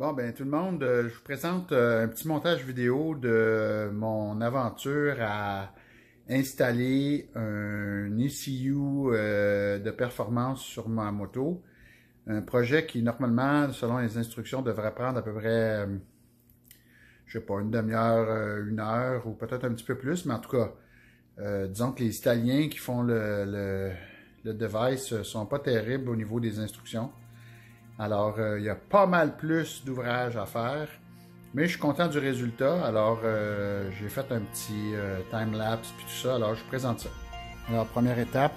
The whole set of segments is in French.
Bon, ben tout le monde, je vous présente un petit montage vidéo de mon aventure à installer un ECU de performance sur ma moto. Un projet qui, normalement, selon les instructions, devrait prendre à peu près, je sais pas, une demi-heure, une heure ou peut-être un petit peu plus, mais en tout cas, disons que les Italiens qui font le device sont pas terribles au niveau des instructions. Alors, il y a pas mal plus d'ouvrages à faire, mais je suis content du résultat. Alors, j'ai fait un petit time-lapse puis tout ça. Alors, je vous présente ça. Alors, première étape,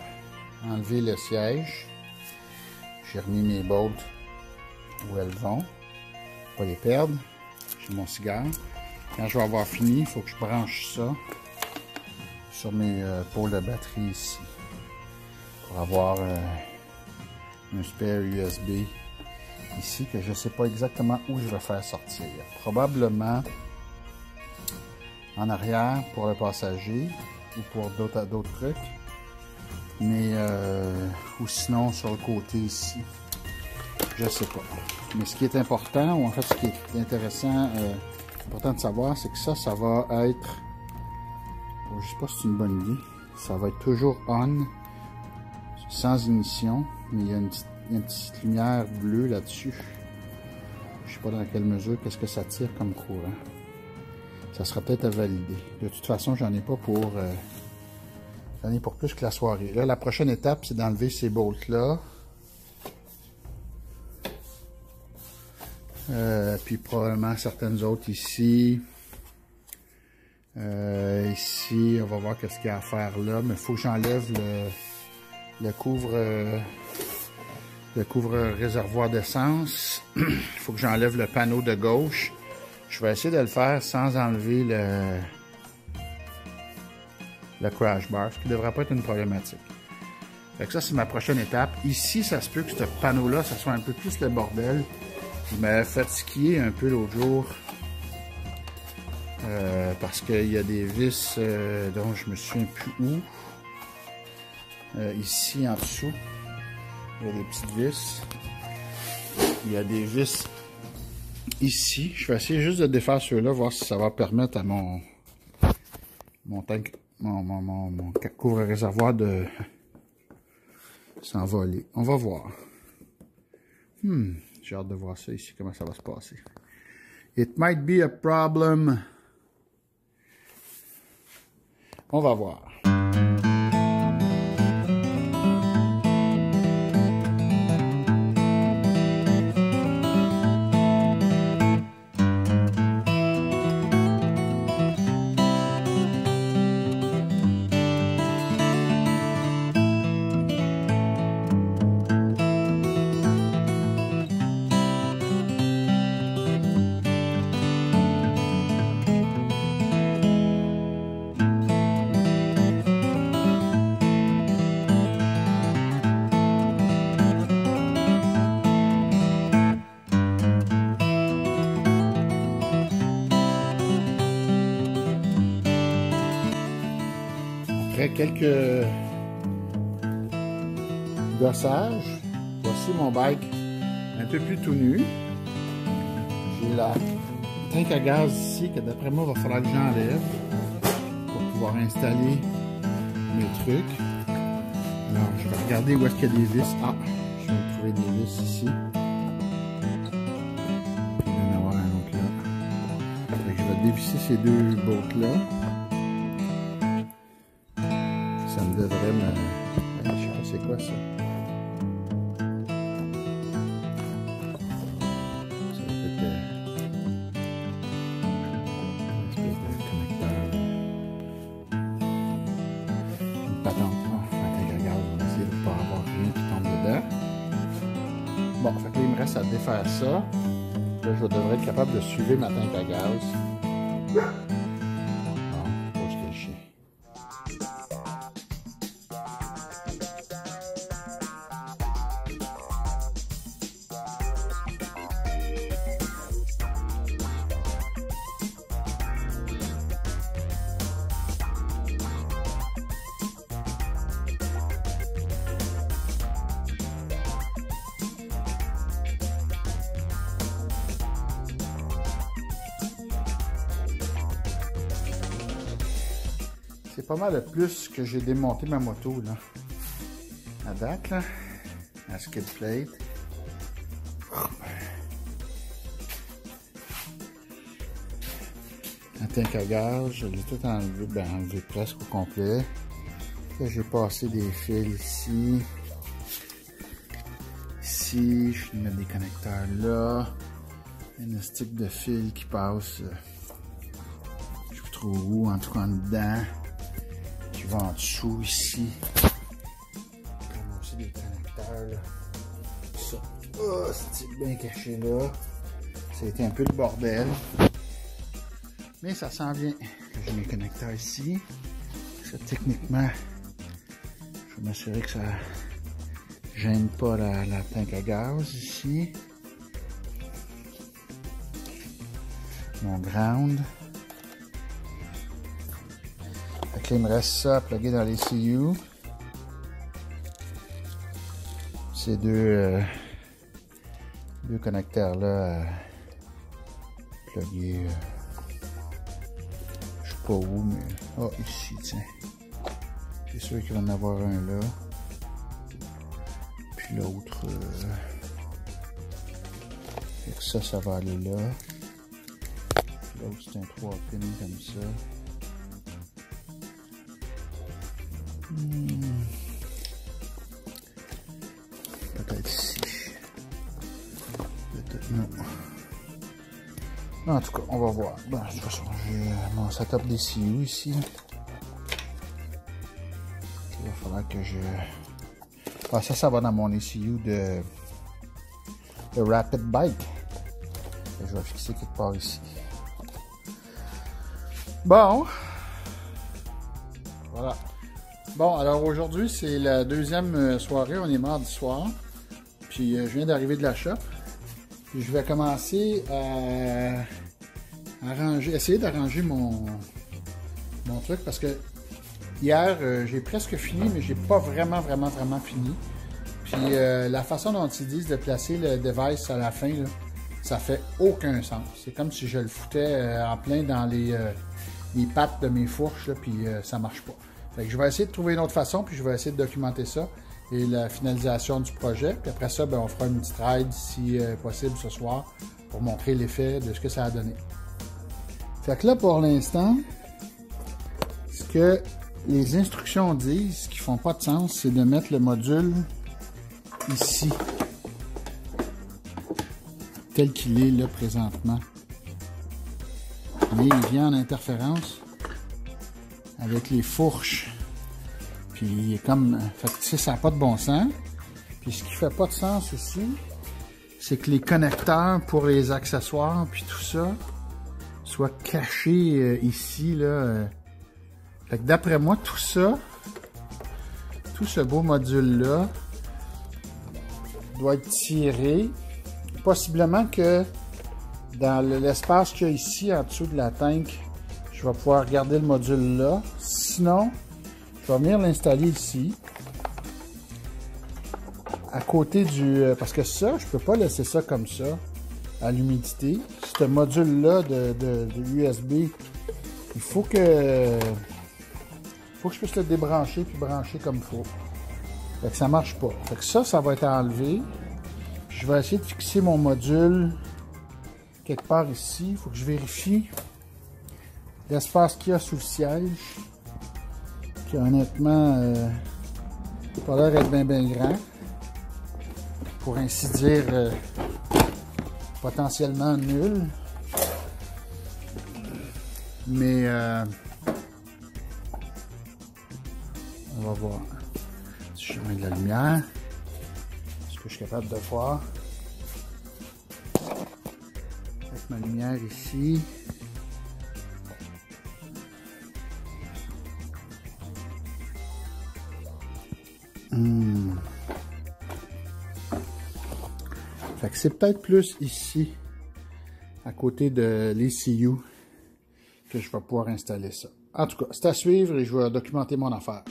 enlever le siège. J'ai remis mes bolts où elles vont, pas les perdre. J'ai mon cigare. Quand je vais avoir fini, il faut que je branche ça sur mes pôles de batterie ici pour avoir un spare USB ici que je ne sais pas exactement où je vais faire sortir. Probablement en arrière pour le passager ou pour d'autres trucs, mais ou sinon sur le côté ici. Je ne sais pas. Mais ce qui est important, ou en fait ce qui est intéressant, important de savoir, c'est que ça va être, je ne sais pas si c'est une bonne idée, ça va être toujours on, sans ignition, mais il y a une petite lumière bleue là-dessus. Je ne sais pas dans quelle mesure, qu'est-ce que ça tire comme courant. Ça sera peut-être à valider. De toute façon, j'en ai pas pour plus que la soirée. Là, la prochaine étape, c'est d'enlever ces bolts-là. Puis probablement certaines autres ici. Ici, on va voir qu'est-ce qu'il y a à faire là. Mais il faut que j'enlève le couvre réservoir d'essence. Il faut que j'enlève le panneau de gauche. Je vais essayer de le faire sans enlever le crash bar, ce qui ne devrait pas être une problématique. Fait que ça, c'est ma prochaine étape. Ici, ça se peut que ce panneau-là, ça soit un peu plus le bordel. Il m'a fait skier un peu l'autre jour. Parce qu'il y a des vis dont je me souviens plus où. Ici, en dessous. Il y a des petites vis. Il y a des vis ici. Je vais essayer juste de défaire ceux-là, voir si ça va permettre à mon couvre-réservoir de s'envoler. On va voir. J'ai hâte de voir ça ici, comment ça va se passer. It might be a problem. On va voir. Après quelques gossages, voici mon bike un peu plus tout nu. J'ai la tank à gaz ici que d'après moi il va falloir que j'enlève pour pouvoir installer mes trucs. Alors je vais regarder où est-ce qu'il y a des vis. Ah, je vais trouver des vis ici. Il va y en avoir un autre là. Donc, je vais dévisser ces deux bolts là. Ça me devrait me... Je sais pas c'est quoi ça. Ça va être une espèce de connecteur. Une patente. Regarde, on va essayer de ne pas avoir rien qui tombe dedans. Bon, fait que là, il me reste à défaire ça. Là, je devrais être capable de suivre ma tank à gaz. Bon, faut que je le chie. C'est pas mal le plus que j'ai démonté ma moto, là. À date, là. La skid plate. La tank à gaz, je l'ai tout enlevé, ben enlevé presque au complet. Là, j'ai passé des fils ici. Ici, je vais mettre des connecteurs là. Un stick de fil qui passe. Je sais plus trop où, en tout cas en dedans. Je vais en dessous ici. Comme aussi des connecteurs là. Ça. Oh, c'est bien caché là. Ça a été un peu le bordel. Mais ça sent bien. J'ai mes connecteurs ici. Ça, techniquement, je vais m'assurer que ça gêne pas la tank à gaz ici. Mon ground. Fait que là, il me reste ça à plugger dans les CU. Ces deux connecteurs là à plugger. Je sais pas où, mais. Ah, ici, tiens. C'est sûr qu'il va en avoir un là. Puis l'autre. Fait que ça va aller là. L'autre, c'est un 3 pins comme ça. Peut-être ici. Peut-être non. En tout cas, on va voir. Bon, de toute façon, j'ai mon setup des CU ici. Il va falloir que je... Ah, ça va dans mon ECU de Rapid Bike. Et je vais fixer quelque part ici. Bon. Voilà. Bon, alors aujourd'hui, c'est la deuxième soirée. On est mardi soir. Puis je viens d'arriver de la shop. Puis je vais commencer à essayer d'arranger mon truc parce que hier, j'ai presque fini, mais j'ai pas vraiment fini. Puis la façon dont ils disent de placer le device à la fin, là, ça fait aucun sens. C'est comme si je le foutais en plein dans les pattes de mes fourches, là, puis ça marche pas. Fait que je vais essayer de trouver une autre façon, puis je vais essayer de documenter ça et la finalisation du projet. Puis après ça, ben, on fera une petite ride si possible ce soir pour montrer l'effet de ce que ça a donné. Fait que là, pour l'instant, ce que les instructions disent, qui font pas de sens, c'est de mettre le module ici, tel qu'il est là présentement. Mais il vient en interférence avec les fourches. Puis il est comme... Fait que ça n'a pas de bon sens. Puis ce qui fait pas de sens ici, c'est que les connecteurs pour les accessoires puis tout ça soient cachés ici là. Fait que d'après moi, tout ça, tout ce beau module là doit être tiré. Possiblement que dans l'espace qu'il y a ici en dessous de la tank, je vais pouvoir garder le module là. Sinon, je vais venir l'installer ici. À côté du... parce que ça, je peux pas laisser ça comme ça, à l'humidité. Ce module-là de USB, il faut que je puisse le débrancher puis brancher comme il faut. Fait que ça marche pas. Fait que ça va être enlevé. Puis je vais essayer de fixer mon module quelque part ici. Il faut que je vérifie l'espace qu'il y a sous le siège. Qui honnêtement pas l'air d'être bien grand. Pour ainsi dire potentiellement nul. Mais on va voir si je mets de la lumière. Est-ce que je suis capable de voir? Avec ma lumière ici. Fait que c'est peut-être plus ici, à côté de l'ECU, que je vais pouvoir installer ça. En tout cas, c'est à suivre et je vais documenter mon affaire.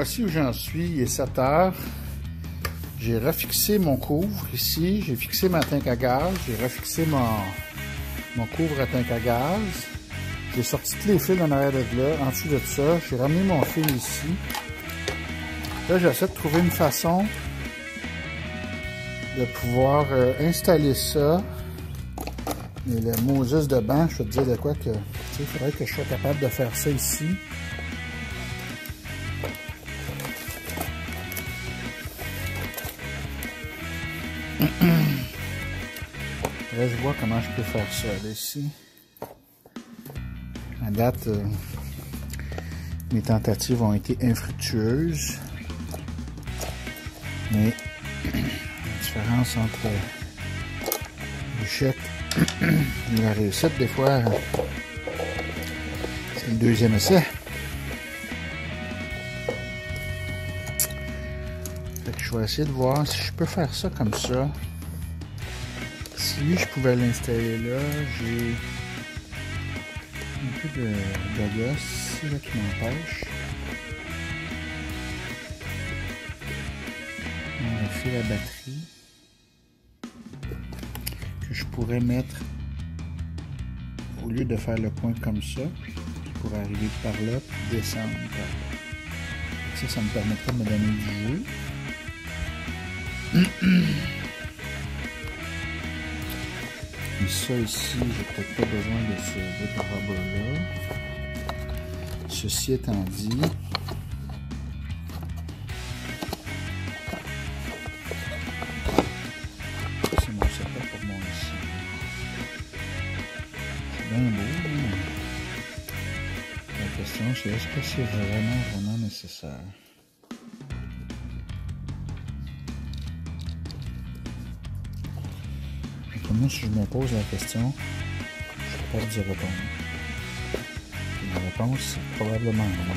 voici où j'en suis, il est 7 heures. J'ai refixé mon couvre ici, j'ai fixé ma tank à gaz, j'ai refixé mon couvre à tank à gaz. J'ai sorti tous les fils en arrière de là. En dessous de ça, j'ai ramené mon fil ici. Là, j'essaie de trouver une façon de pouvoir installer ça. Mais le Moses de banc, je vais te dire de quoi que... Il faudrait que je sois capable de faire ça ici. Là, je vois comment je peux faire ça, là, ici. À date, mes tentatives ont été infructueuses. Mais la différence entre l'échec et la réussite, des fois, c'est le deuxième essai. Fait que je vais essayer de voir si je peux faire ça comme ça. Si je pouvais l'installer là, j'ai un peu de gosse ici là, qui m'empêche. On va faire la batterie que je pourrais mettre au lieu de faire le point comme ça, pour arriver par là et descendre par là. Ça me permettrait de me donner du jeu. Et ça ici, j'ai peut-être pas besoin de ce débarras-là. Ceci étant dit, c'est mon setup pour mon ici. C'est bien beau, mais la question c'est est-ce que c'est vraiment nécessaire? Moi, si je me pose la question, je suis capable d'y répondre. La réponse, c'est probablement non.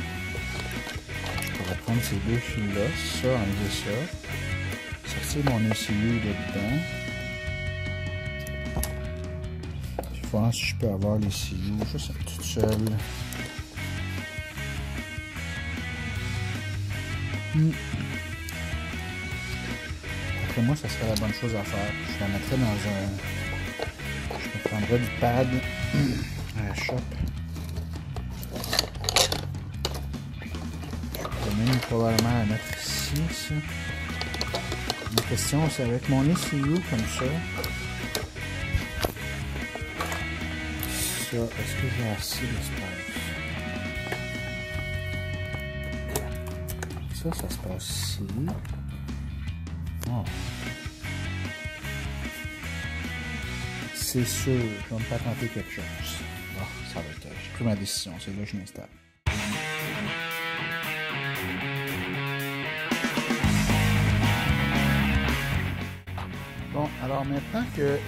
Je pourrais prendre ces deux fils-là, ça, enlever ça, sortir mon ECU de dedans, puis voir si je peux avoir l'ECU juste toute seule. Après moi, ça serait la bonne chose à faire. Je la mettrais dans un... Je me prendrais du pad à la shop. Je pourrais même probablement la mettre ici, ça. La question, c'est avec mon ECU comme ça. Ça, est-ce que j'ai assez d'espace? Ça se passe ici. Oh. C'est sûr, je vais me faire tenter quelque chose. Oh, ça va être. J'ai pris ma décision, c'est là que je m'installe. Bon, alors maintenant que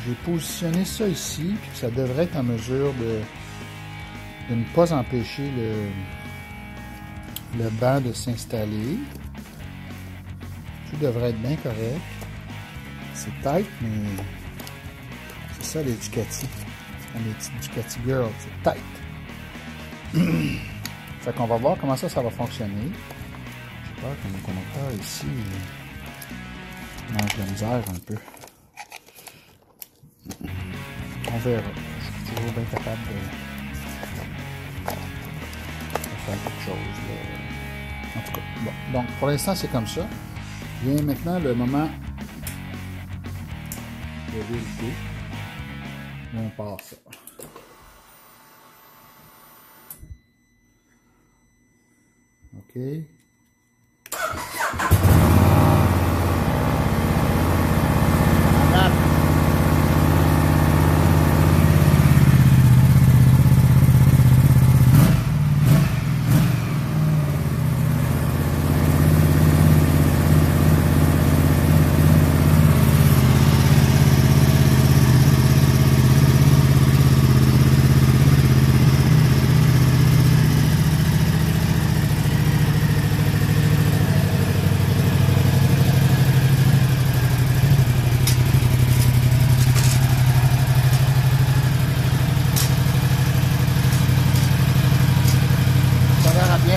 j'ai positionné ça ici, puis que ça devrait être en mesure de ne pas empêcher le banc de s'installer. Tout devrait être bien correct. C'est tight, mais c'est ça les Ducati. Comme les petites Ducati Girls, c'est tight. Fait qu'on va voir comment ça va fonctionner. J'ai peur que mon connecteur ici mange de la misère un peu. On verra. Je suis toujours bien capable de faire quelque chose. En tout cas, bon. Donc pour l'instant c'est comme ça. Vient maintenant le moment de vérité. On part ça. OK.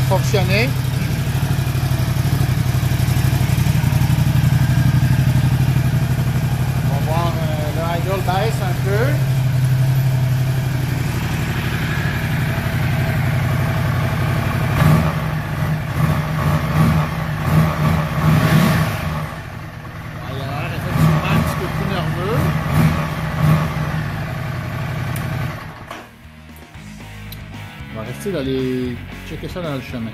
Fonctionner. décider d'aller checker ça dans le chemin.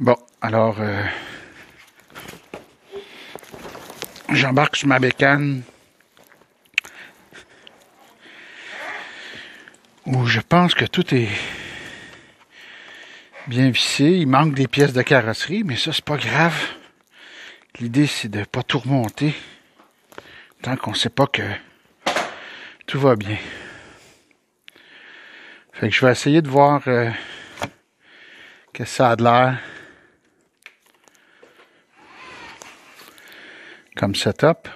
Bon, alors, j'embarque sur ma bécane où je pense que tout est bien vissé. Il manque des pièces de carrosserie, mais ça, c'est pas grave. L'idée, c'est de pas tout remonter tant qu'on sait pas que tout va bien. Fait que je vais essayer de voir que ça a de l'air comme setup.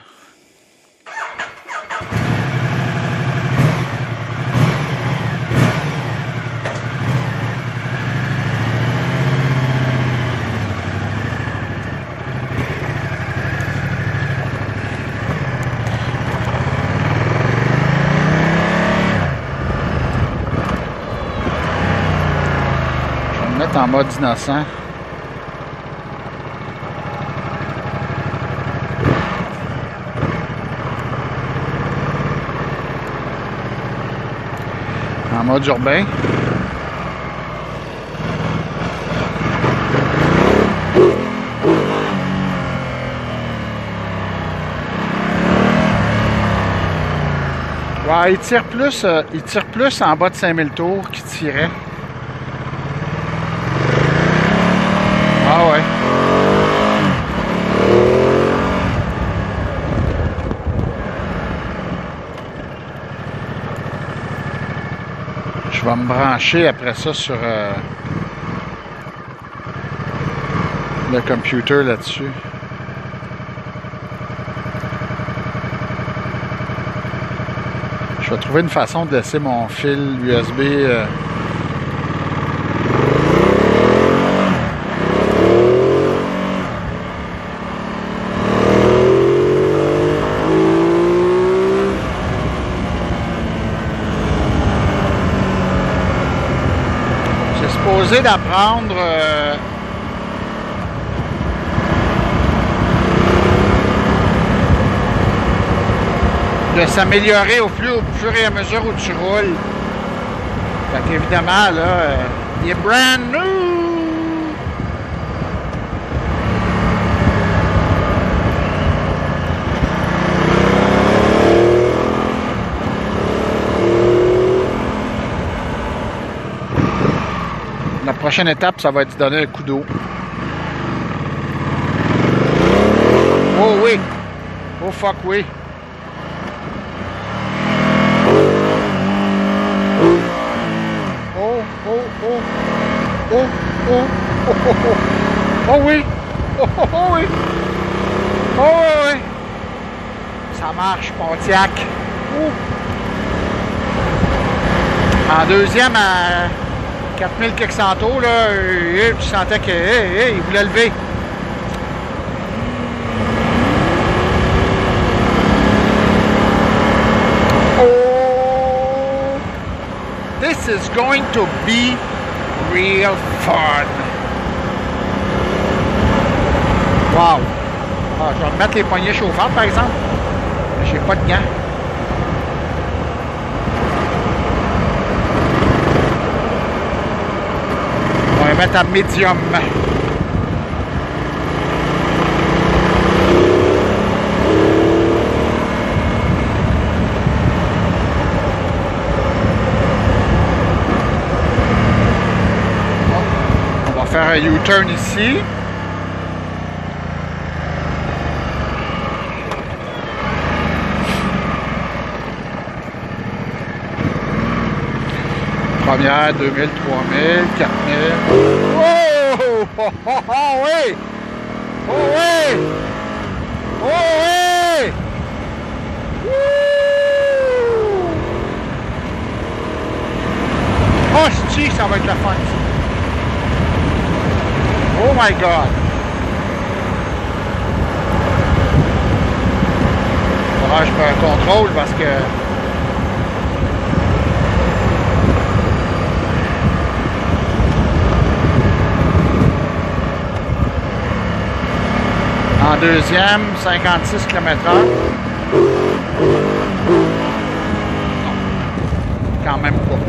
Je vais me mettre en mode innocent. En mode urbain. Ouais, il tire plus en bas de 5000 tours qu'il tirait. Ah ouais. Je vais me brancher après ça sur le computer là-dessus. Je vais trouver une façon de laisser mon fil USB d'apprendre de s'améliorer au fur et à mesure où tu roules. Fait qu'évidemment, là, il est brand new! La prochaine étape, ça va être de donner un coup d'eau. Oh oui! Oh fuck oui! Oh, oh, oh! Oh, oh, oh, oh, oh! Oh oui! Oh, oh, oh oui! Oh oui! Ça marche, Pontiac! En deuxième à 4000 quelques centos, là, tu sentais qu'il voulait lever. Oh! This is going to be real fun. Wow! Ah, je vais me mettre les poignées chauffantes, par exemple. J'ai pas de gants. On va mettre à médium. On va faire un U-turn ici. Première, 2000, 3000, 4000. Oh! Oh, oh, oh oui! Oh oui! Oh oui! Wouh! Oh, si, ça va être la fun. Oh my God! Faudra que je prenne un contrôle parce que deuxième, 56 km/h. Non, quand même pas.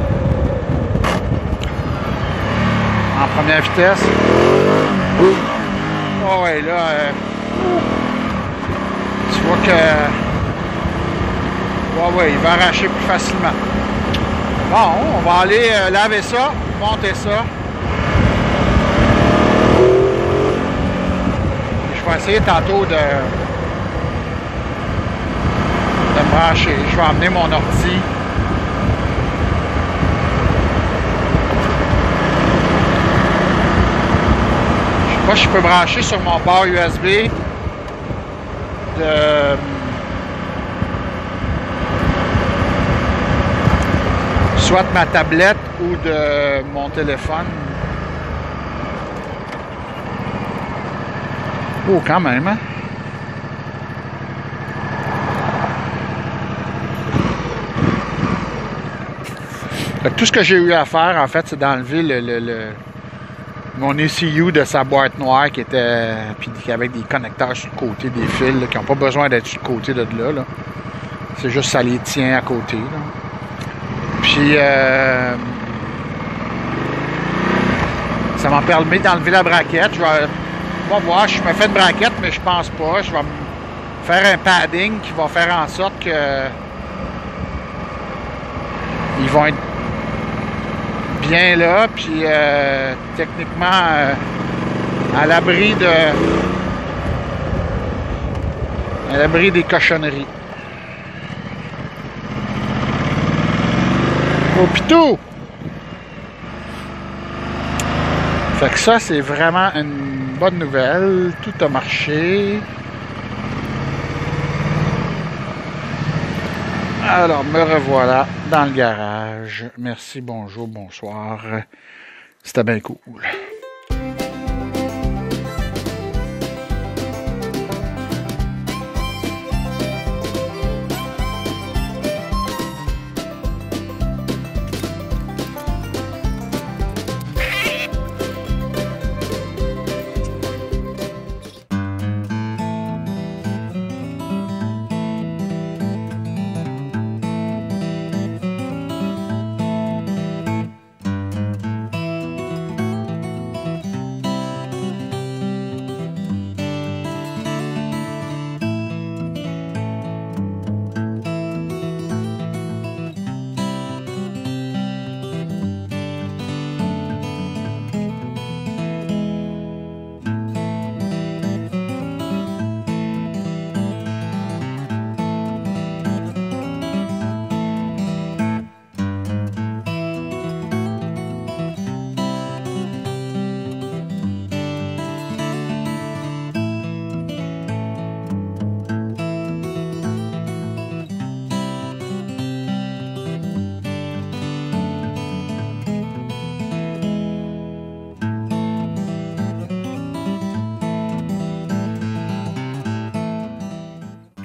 En première vitesse. Oh ouais, là, tu vois que... ouais, il va arracher plus facilement. Bon, on va aller laver ça, monter ça. Je vais essayer tantôt de me brancher. Je vais emmener mon ordi. Je sais pas si je peux brancher sur mon port USB soit de ma tablette ou de mon téléphone. Oh, quand même, hein? Fait que tout ce que j'ai eu à faire, en fait, c'est d'enlever mon ECU de sa boîte noire qui était... puis avec des connecteurs sur le côté, des fils là, qui n'ont pas besoin d'être sur le côté de là. C'est juste ça les tient à côté. Là. Puis ça m'a permis d'enlever la braquette. Je vais voir, je me fais une braquette, mais je pense pas. Je vais me faire un padding qui va faire en sorte que ils vont être bien là, puis techniquement à l'abri des cochonneries. Au pitou! Fait que ça, c'est vraiment une bonne nouvelle. Tout a marché. Alors, me revoilà dans le garage. Merci, bonjour, bonsoir. C'était bien cool.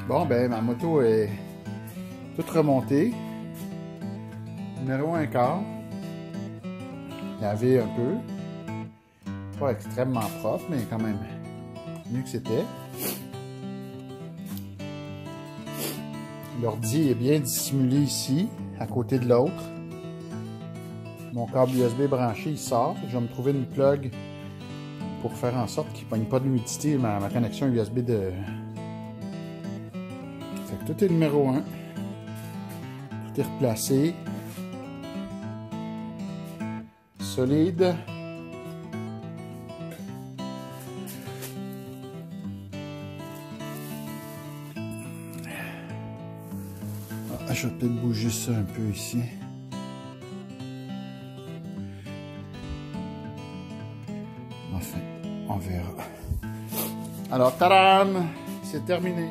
Bon, ben, ma moto est toute remontée. Numéro 1 quart. Lavé un peu. Pas extrêmement propre, mais quand même mieux que c'était. L'ordi est bien dissimulé ici, à côté de l'autre. Mon câble USB branché, il sort. Je vais me trouver une plug pour faire en sorte qu'il ne pogne pas d'humidité ma connexion USB de... Fait que tout est numéro 1. Tout est replacé. Solide. Ah, je vais peut-être bouger ça un peu ici. Enfin, on verra. Alors, tadam! C'est terminé.